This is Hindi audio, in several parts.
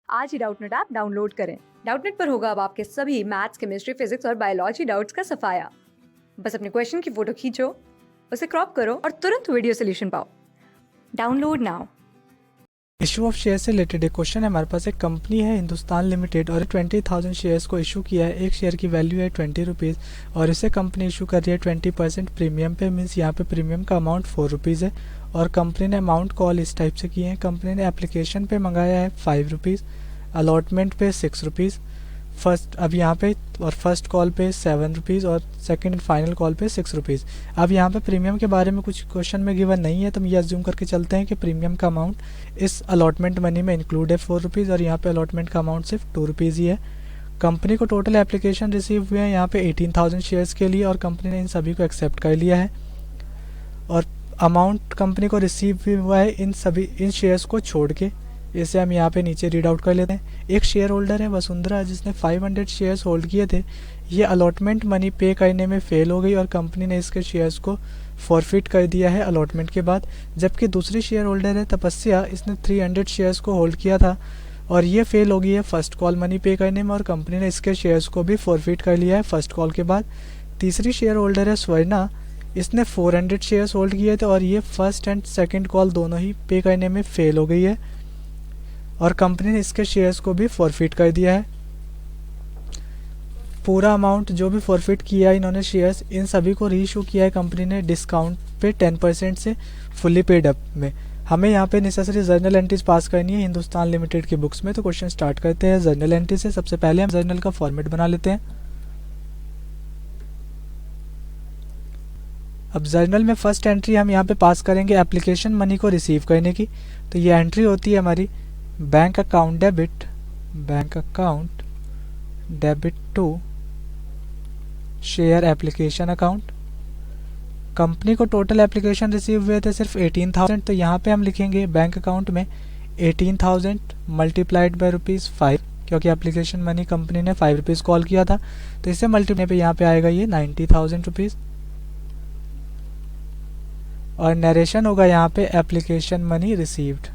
आज ही डाउटनेट ऐप डाउनलोड करें। डाउटनेट पर होगा अब आपके सभी मैथ्स, केमिस्ट्री, फिजिक्स और बायोलॉजी डाउट्स का सफाया। बस अपने क्वेश्चन की फोटो खींचो, उसे क्रॉप करो और तुरंत वीडियो सोल्यूशन पाओ। Download now. Issue of share से रिलेटेड एक क्वेश्चन है हमारे पास। एक कंपनी है हिंदुस्तान लिमिटेड और 20,000 शेयर्स को इशू किया है। एक शेयर की वैल्यू है 20 रुपीज़ और इसे कंपनी इशू कर रही है 20% प्रीमियम पे। मीन्स यहाँ पे प्रीमियम का अमाउंट 4 रुपीज़ है और कंपनी ने अमाउंट कॉल इस टाइप से किए हैं। कंपनी ने एप्लीकेशन पे मंगाया है 5 रुपीज़, अलॉटमेंट पे 6 रुपीज़, फर्स्ट कॉल पे 7 रुपीज़ और सेकंड एंड फाइनल कॉल पे 6 रुपीज़। अब यहाँ पे प्रीमियम के बारे में कुछ क्वेश्चन में गिवन नहीं है, तो हम ये अज्यूम करके चलते हैं कि प्रीमियम का अमाउंट इस अलॉटमेंट मनी में इंक्लूड है 4 रुपीज़ और यहाँ पे अलॉटमेंट का अमाउंट सिर्फ 2 रुपीज़ ही है। कंपनी को टोटल एप्लीकेशन रिसीव हुए हैं यहाँ पे 18,000 शेयर्स के लिए और कंपनी ने इन सभी को एक्सेप्ट कर लिया है और अमाउंट कंपनी को रिसीव भी हुआ है इन शेयर्स को छोड़ के। इसे हम यहाँ पे नीचे रीड आउट कर लेते हैं। एक शेयर होल्डर है वसुंधरा, जिसने 500 शेयर्स होल्ड किए थे। ये अलॉटमेंट मनी पे करने में फेल हो गई और कंपनी ने इसके शेयर्स को फॉरफिट कर दिया है अलॉटमेंट के बाद। जबकि दूसरी शेयर होल्डर है तपस्या, इसने 300 शेयर्स को होल्ड किया था और ये फेल हो गई है फर्स्ट कॉल मनी पे करने में और कंपनी ने इसके शेयर्स को भी फॉरफिट कर लिया है फर्स्ट कॉल के बाद। तीसरी शेयर होल्डर है स्वर्णा, इसने 400 शेयर्स होल्ड किए थे और ये फर्स्ट एंड सेकेंड कॉल दोनों ही पे करने में फेल हो गई है और कंपनी ने इसके शेयर्स को भी फॉरफिट कर दिया है। पूरा अमाउंट जो भी फॉरफिट किया है इन्होंने शेयर्स, इन सभी को रीइशू किया है कंपनी ने डिस्काउंट पे 10% से फुल्ली पेड अप में। हमें यहाँ पे नेसेसरी जर्नल एंट्रीज पास करनी है हिंदुस्तान लिमिटेड की बुक्स में। तो क्वेश्चन स्टार्ट करते हैं जर्नल एंट्री से। सबसे पहले हम जर्नल का फॉर्मेट बना लेते हैं। अब जर्नल में फर्स्ट एंट्री हम यहाँ पे पास करेंगे एप्लीकेशन मनी को रिसीव करने की। तो ये एंट्री होती है हमारी bank account debit to share application account. Company को टोटल एप्लीकेशन रिसीव हुए थे सिर्फ 18,000, तो यहाँ पे हम लिखेंगे बैंक अकाउंट में 18,000 मल्टीप्लाइड बाय ₹5, क्योंकि एप्लीकेशन मनी कंपनी ने 5 रुपीज़ कॉल किया था तो इसे मल्टीप्लाई पे यहाँ पे आएगा ये 90,000 रुपीज़ और नरेशन होगा यहाँ पे एप्लीकेशन मनी रिसीव्ड।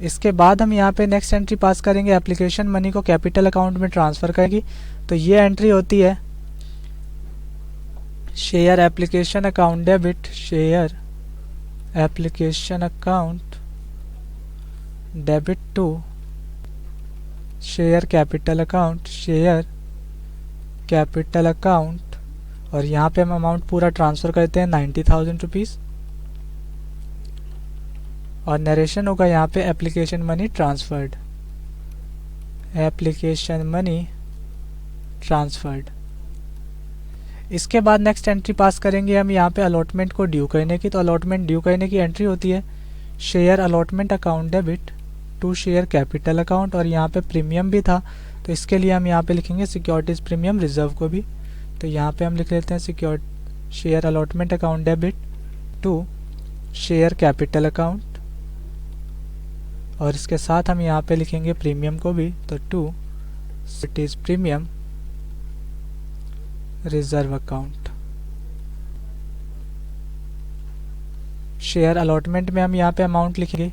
इसके बाद हम यहाँ पे नेक्स्ट एंट्री पास करेंगे एप्लीकेशन मनी को कैपिटल अकाउंट में ट्रांसफ़र करेगी। तो ये एंट्री होती है share application account debit share application account debit to share capital account और यहाँ पे हम अमाउंट पूरा ट्रांसफ़र करते हैं 90,000 रुपीज़ और नरेशन होगा यहाँ पे एप्लीकेशन मनी ट्रांसफर्ड। इसके बाद नेक्स्ट एंट्री पास करेंगे हम यहाँ पे अलॉटमेंट को ड्यू करने की। तो अलॉटमेंट ड्यू करने की एंट्री होती है share allotment account debit to share capital account और यहाँ पे प्रीमियम भी था तो इसके लिए हम यहाँ पे लिखेंगे सिक्योरिटीज़ प्रीमियम रिजर्व को भी। तो यहाँ पे हम लिख लेते हैं share allotment account debit to share capital account और इसके साथ हम यहाँ पे लिखेंगे प्रीमियम को भी। तो to securities premium reserve account. Share allotment में हम यहाँ पे अमाउंट लिखेंगे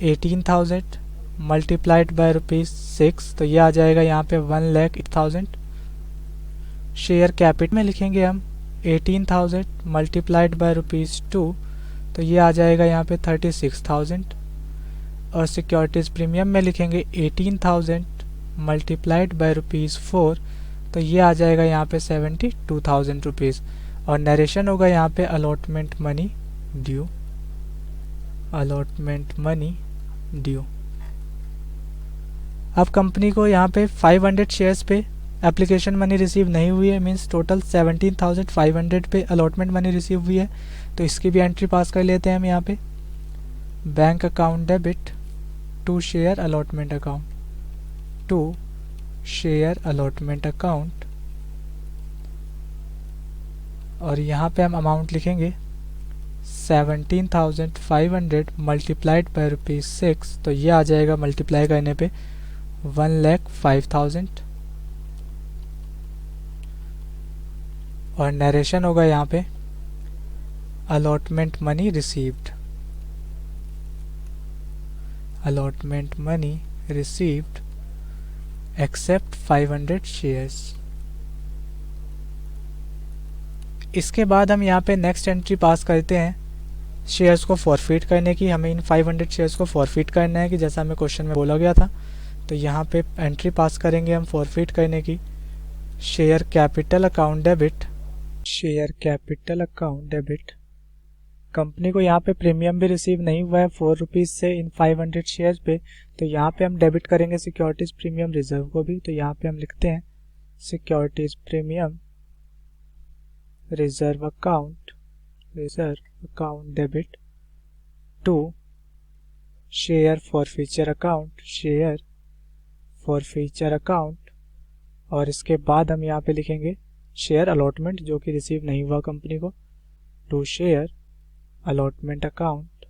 18,000 मल्टीप्लाइड बाय ₹6, तो ये आ जाएगा यहाँ पे 1,08,000। शेयर कैपिटल में लिखेंगे हम 18,000 मल्टीप्लाइड बाय ₹2, तो ये आ जाएगा यहाँ पे 36,000 और सिक्योरिटीज़ प्रीमियम में लिखेंगे 18,000 मल्टीप्लाइड बाय ₹4, तो ये आ जाएगा यहाँ पे 72,000 रुपीज़ और नरेशन होगा यहाँ पे अलॉटमेंट मनी ड्यू। अब कंपनी को यहाँ पे 500 शेयर्स पे एप्लीकेशन मनी रिसीव नहीं हुई है, मींस टोटल 17,500 पे अलॉटमेंट मनी रिसीव हुई है। तो इसकी भी एंट्री पास कर लेते हैं हम यहाँ पे bank account debit to share allotment account और यहाँ पे हम अमाउंट लिखेंगे 17,500 मल्टीप्लाइड बाय ₹6, तो ये आ जाएगा मल्टीप्लाई करने पे 1,05,000 और नरेशन होगा यहाँ पे allotment money received. Allotment money received except 500 shares. इसके बाद हम यहाँ पे नेक्स्ट एंट्री पास करते हैं शेयर्स को फॉरफिट करने की। हमें इन 500 शेयर्स को फॉरफिट करना है कि जैसा हमें क्वेश्चन में बोला गया था। तो यहाँ पे एंट्री पास करेंगे हम फॉरफिट करने की। Share capital account debit, share capital account debit. Company को यहाँ पे प्रीमियम भी रिसीव नहीं हुआ है 4 रुपीज़ से इन 500 शेयर्स पे, तो यहाँ पे हम डेबिट करेंगे सिक्योरिटीज़ प्रीमियम रिजर्व को भी। तो यहाँ पे हम लिखते हैं securities premium reserve account debit to share forfeiture account, share forfeiture account. और इसके बाद हम यहाँ पे लिखेंगे शेयर अलॉटमेंट जो कि रिसीव नहीं हुआ कंपनी को, टू शेयर अलॉटमेंट अकाउंट।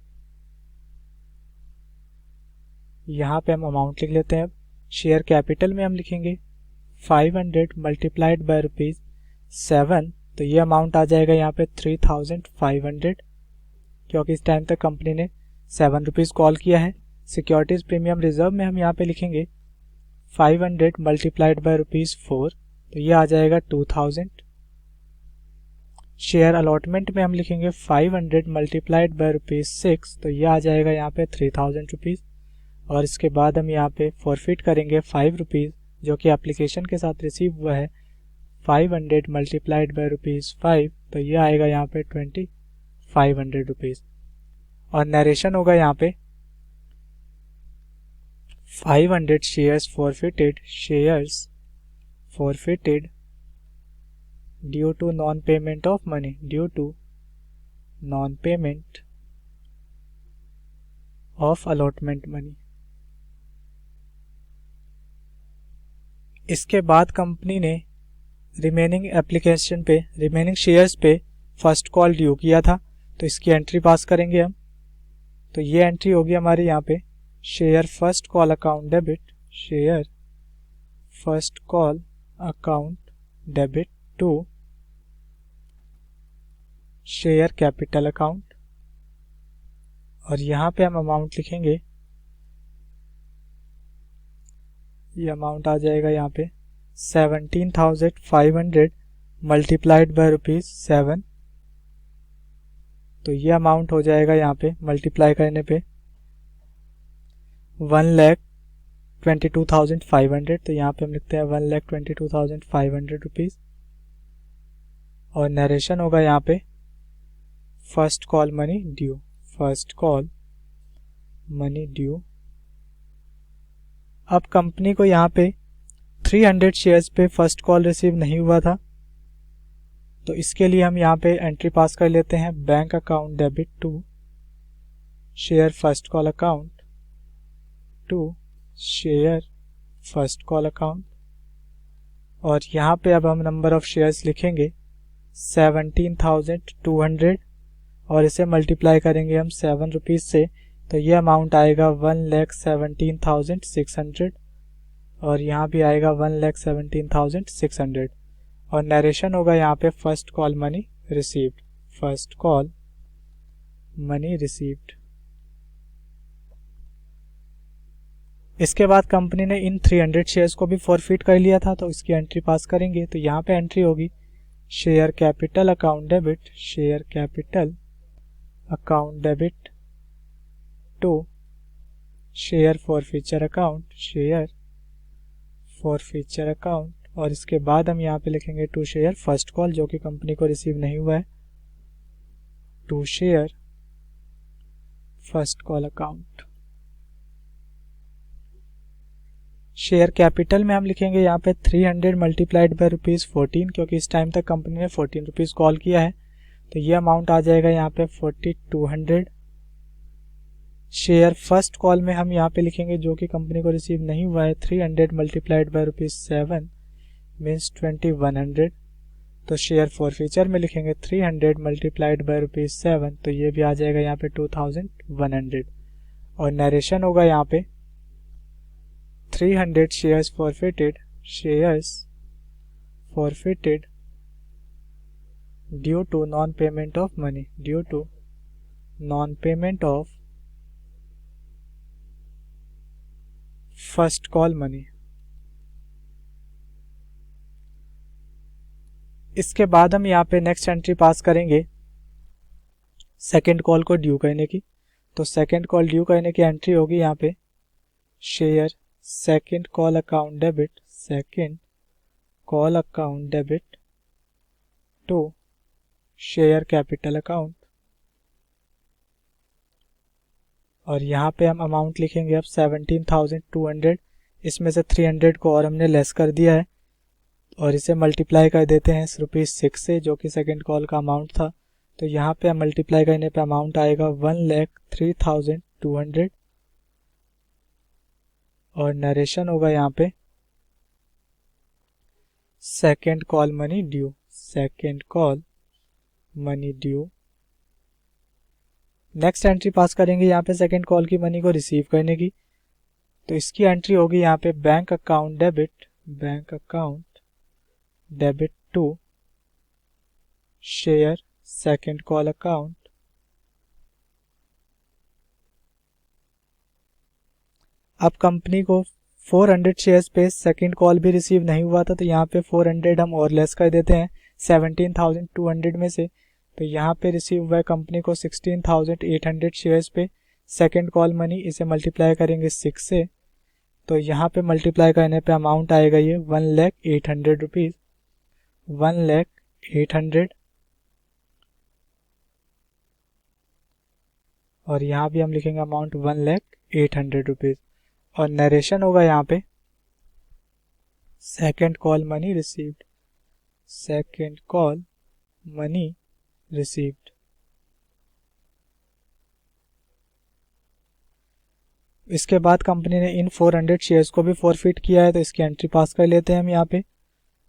यहाँ पे हम अमाउंट लिख लेते हैं। अब शेयर कैपिटल में हम लिखेंगे 500 मल्टीप्लाइड बाय ₹7, तो ये अमाउंट आ जाएगा यहाँ पे 3500, क्योंकि इस टाइम तक कंपनी ने 7 रुपीज़ कॉल किया है। सिक्योरिटीज़ प्रीमियम रिजर्व में हम यहाँ पे लिखेंगे 500 मल्टीप्लाइड बाय ₹4, तो ये आ जाएगा 2000। शेयर अलॉटमेंट में हम लिखेंगे 500 मल्टीप्लाइड बाय ₹6, तो ये आ जाएगा यहाँ पे 3000 रुपीज़। और इसके बाद हम यहाँ पे फॉरफिट करेंगे 5 रुपीज़ जो कि एप्लीकेशन के साथ रिसीव हुआ है। 500 मल्टीप्लाइड बाय ₹5, तो ये आएगा यहाँ पे 2500 रुपीज़। और नरेशन होगा यहाँ पे 500 shares forfeited due to non payment of money, due to non payment of allotment money. इसके बाद कंपनी ने रिमेनिंग शेयर्स पे फर्स्ट कॉल ड्यू किया था, तो इसकी एंट्री पास करेंगे हम। तो ये एंट्री होगी हमारी यहाँ पे share first call account debit, share first call account debit to share capital account. और यहाँ पे हम अमाउंट लिखेंगे, ये अमाउंट आ जाएगा यहाँ पे 17,500 मल्टीप्लाइड बाय ₹7, तो ये अमाउंट हो जाएगा यहाँ पे मल्टीप्लाई करने पे 1,22,500, तो यहाँ पे हम लिखते हैं 1,22,500 रुपीज़। और नरेशन होगा यहाँ पे first call money due, first call money due. अब कंपनी को यहाँ पे 300 शेयर्स पे फर्स्ट कॉल रिसीव नहीं हुआ था, तो इसके लिए हम यहाँ पे एंट्री पास कर लेते हैं bank account debit to share first call account, to share first call account. और यहाँ पे अब हम नंबर ऑफ शेयर्स लिखेंगे 17,200 और इसे मल्टीप्लाई करेंगे हम 7 रुपीज़ से, तो ये अमाउंट आएगा 1,17,600 और यहाँ भी आएगा 1,17,600। और नरेशन होगा यहाँ पे first call money received, first call money received. इसके बाद कंपनी ने इन 300 शेयर्स को भी फॉरफिट कर लिया था, तो इसकी एंट्री पास करेंगे। तो यहाँ पे एंट्री होगी share capital account debit, share capital account debit to share forfeiture account, share forfeiture account. और इसके बाद हम यहाँ पे लिखेंगे टू शेयर फर्स्ट कॉल जो कि कंपनी को रिसीव नहीं हुआ है, to share first call account. Share capital में हम लिखेंगे यहाँ पे 300 मल्टीप्लाइड बाय ₹14, क्योंकि इस टाइम तक कंपनी ने 14 रुपीज़ कॉल किया है, तो ये अमाउंट आ जाएगा यहाँ पे 4200। शेयर फर्स्ट कॉल में हम यहाँ पे लिखेंगे जो कि कंपनी को रिसीव नहीं हुआ है 300 मल्टीप्लाइड बाय ₹7 मीन्स 2100। तो शेयर फॉरफीचर में लिखेंगे 300 मल्टीप्लाइड बाय ₹7, तो ये भी आ जाएगा यहाँ पे 2100। और नरेशन होगा यहाँ पे 300 shares forfeited due to non payment of money, due to non payment of first call money. इसके बाद हम यहाँ पे नेक्स्ट एंट्री पास करेंगे सेकेंड कॉल को ड्यू करने की। तो सेकेंड कॉल ड्यू करने की एंट्री होगी यहाँ पे share second call account debit, second call account debit to share capital account. और यहाँ पे हम अमाउंट लिखेंगे अब 17,200। इसमें से 300 को और हमने लेस कर दिया है और इसे मल्टीप्लाई कर देते हैं ₹6 से, जो कि सेकेंड कॉल का अमाउंट था। तो यहाँ पे हम मल्टीप्लाई करने पे अमाउंट आएगा 1,03,200 और नरेशन होगा यहाँ पे second call money due, second call money due. Next entry pass करेंगे यहाँ पे सेकेंड कॉल की मनी को रिसीव करने की। तो इसकी एंट्री होगी यहाँ पे bank account debit, bank account debit to share second call account. अब कंपनी को 400 शेयर्स पे सेकेंड कॉल भी रिसीव नहीं हुआ था, तो यहाँ पे 400 हम और लेस कर देते हैं 17,200 में से। तो यहाँ पे रिसीव हुआ है कंपनी को 16,800 शेयर्स पे सेकेंड कॉल मनी। इसे मल्टीप्लाई करेंगे 6 से, तो यहाँ पे मल्टीप्लाई करने पे अमाउंट आएगा ये 1,08,000 रुपीज़, 1,08,000। और यहाँ भी हम लिखेंगे अमाउंट 1,08,000 रुपीज़ और नरेशन होगा यहाँ पे second call money received, second call money received. इसके बाद कंपनी ने इन 400 शेयर्स को भी फॉरफिट किया है, तो इसकी एंट्री पास कर लेते हैं हम यहाँ पे।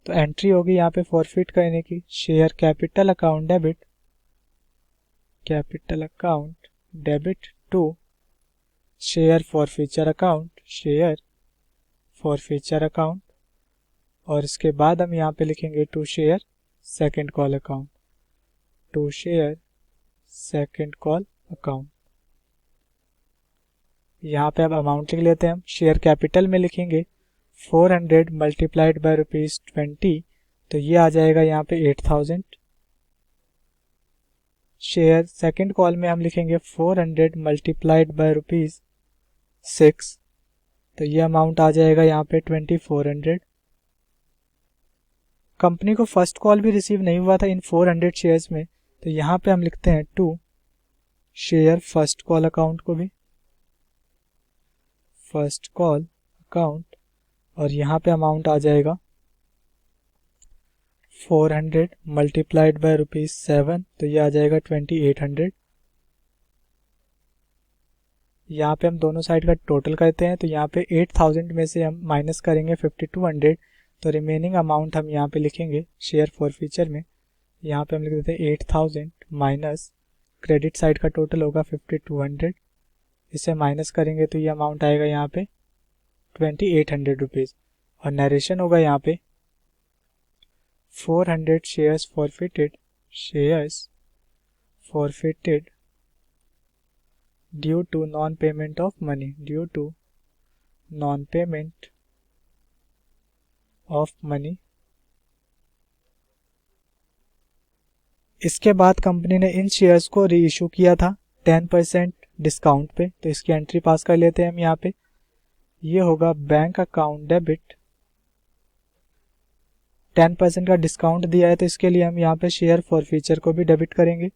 तो एंट्री होगी यहाँ पे फॉरफिट करने की share capital account debit, capital account debit to share forfeiture account, share forfeiture account. और इसके बाद हम यहाँ पे लिखेंगे to share second call account, to share second call account. यहाँ पे अब अमाउंट लिख लेते हैं हम। शेयर कैपिटल में लिखेंगे 400 मल्टीप्लाइड बाय ₹20, तो ये आ जाएगा यहाँ पे 8,000। शेयर सेकेंड कॉल में हम लिखेंगे 400 मल्टीप्लाइड बाय ₹6, तो ये अमाउंट आ जाएगा यहाँ पे 2,400। कंपनी को फर्स्ट कॉल भी रिसीव नहीं हुआ था इन 400 शेयर्स में, तो यहाँ पे हम लिखते हैं to share first call account को भी, फर्स्ट कॉल अकाउंट। और यहाँ पे अमाउंट आ जाएगा 400 मल्टीप्लाइड बाय ₹7, तो ये आ जाएगा 2,800। यहाँ पे हम दोनों साइड का टोटल करते हैं, तो यहाँ पे 8,000 में से हम माइनस करेंगे 5,200, तो रिमेनिंग अमाउंट हम यहाँ पे लिखेंगे शेयर फॉरफीचर में। यहाँ पे हम लिख देते हैं 8,000 माइनस क्रेडिट साइड का टोटल होगा 5,200, इसे माइनस करेंगे तो ये अमाउंट आएगा यहाँ पे 2,800 रुपीज़। और नरेशन होगा यहाँ पे 400 shares forfeited, shares forfeited due to non payment of money, due to non payment of money. इसके बाद कंपनी ने इन शेयर्स को री इशू किया था 10% डिस्काउंट पे, तो इसकी एंट्री पास कर लेते हैं हम यहाँ पे। ये होगा बैंक अकाउंट डेबिट, 10% का डिस्काउंट दिया है, तो इसके लिए हम यहाँ पे शेयर फॉरफीचर को भी डेबिट करेंगे।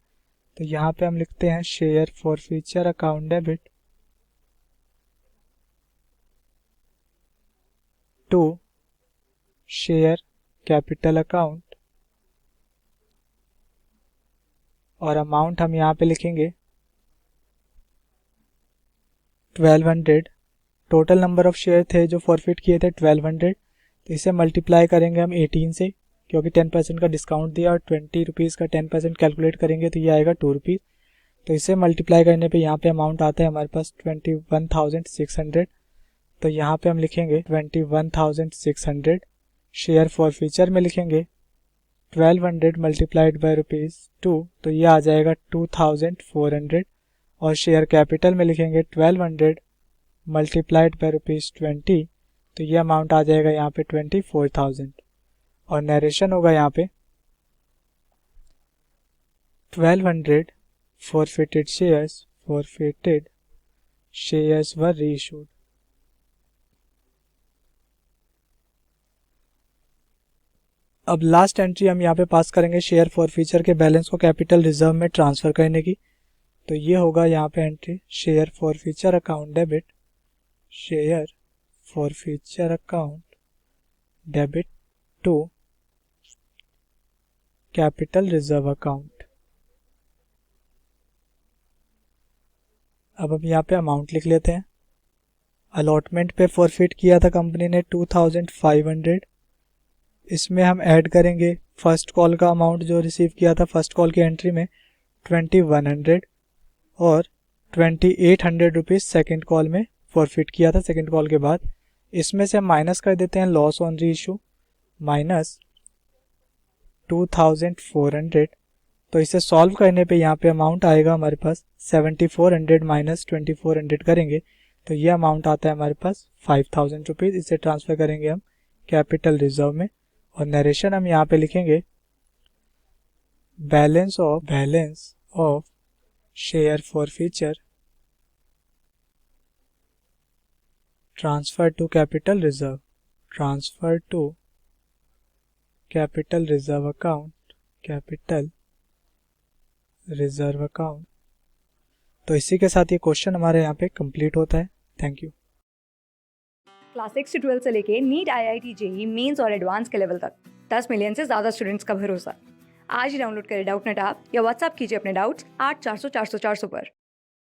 तो यहाँ पे हम लिखते हैं share forfeiture account debit to share capital account. और अमाउंट हम यहाँ पे लिखेंगे 1200। टोटल नंबर ऑफ शेयर थे जो फॉरफिट किए थे 1200, तो इसे मल्टीप्लाई करेंगे हम 18 से, क्योंकि 10% का डिस्काउंट दिया और 20 रुपीज़ का 10% कैलकुलेट करेंगे तो ये आएगा 2 रुपीज़। तो इसे मल्टीप्लाई करने पे यहाँ पे अमाउंट आता है हमारे पास 21,600, तो यहाँ पे हम लिखेंगे 21,600। शेयर फॉरफीचर में लिखेंगे 1200 मल्टीप्लाइड बाय ₹2, तो ये आ जाएगा 2400। और शेयर कैपिटल में लिखेंगे 1200 मल्टीप्लाइड बाय ₹20, तो ये अमाउंट आ जाएगा यहाँ पे 24,000। और नरेशन होगा यहाँ पे 1200 forfeited shares were reissued। अब लास्ट एंट्री हम यहाँ पे पास करेंगे शेयर फॉरफीचर के बैलेंस को कैपिटल रिजर्व में ट्रांसफर करने की। तो ये होगा यहाँ पे entry share forfeiture account debit, share forfeiture account debit to capital reserve account. अब हम यहाँ पे अमाउंट लिख लेते हैं। अलॉटमेंट पे फॉरफिट किया था कंपनी ने 2500, इसमें हम ऐड करेंगे फर्स्ट कॉल का अमाउंट जो रिसीव किया था फर्स्ट कॉल की एंट्री में 2100 और 2800 रुपीज़ सेकेंड कॉल में फॉरफिट किया था सेकेंड कॉल के बाद। इसमें से माइनस कर देते हैं लॉस ऑन री इशू माइनस 2400। तो इसे सॉल्व करने पे यहाँ पे अमाउंट आएगा हमारे पास 7400 माइनस 2400 करेंगे तो ये अमाउंट आता है हमारे पास 5000 रुपीज़। इसे ट्रांसफ़र करेंगे हम कैपिटल रिजर्व में। और नरेशन हम यहाँ पे लिखेंगे balance of share forfeiture transfer to capital reserve account. तो इसी के साथ ये क्वेश्चन हमारे यहाँ पे कंप्लीट होता है। Thank you. क्लास 6 से 12 से लेके नीट, IIT, जेई मेंस और एडवांस के लेवल तक 10 मिलियन से ज़्यादा स्टूडेंट्स का भरोसा। आज ही डाउनलोड करें डाउटनेट ऐप या व्हाट्सएप कीजिए अपने डाउट्स 8400 400 400 पर।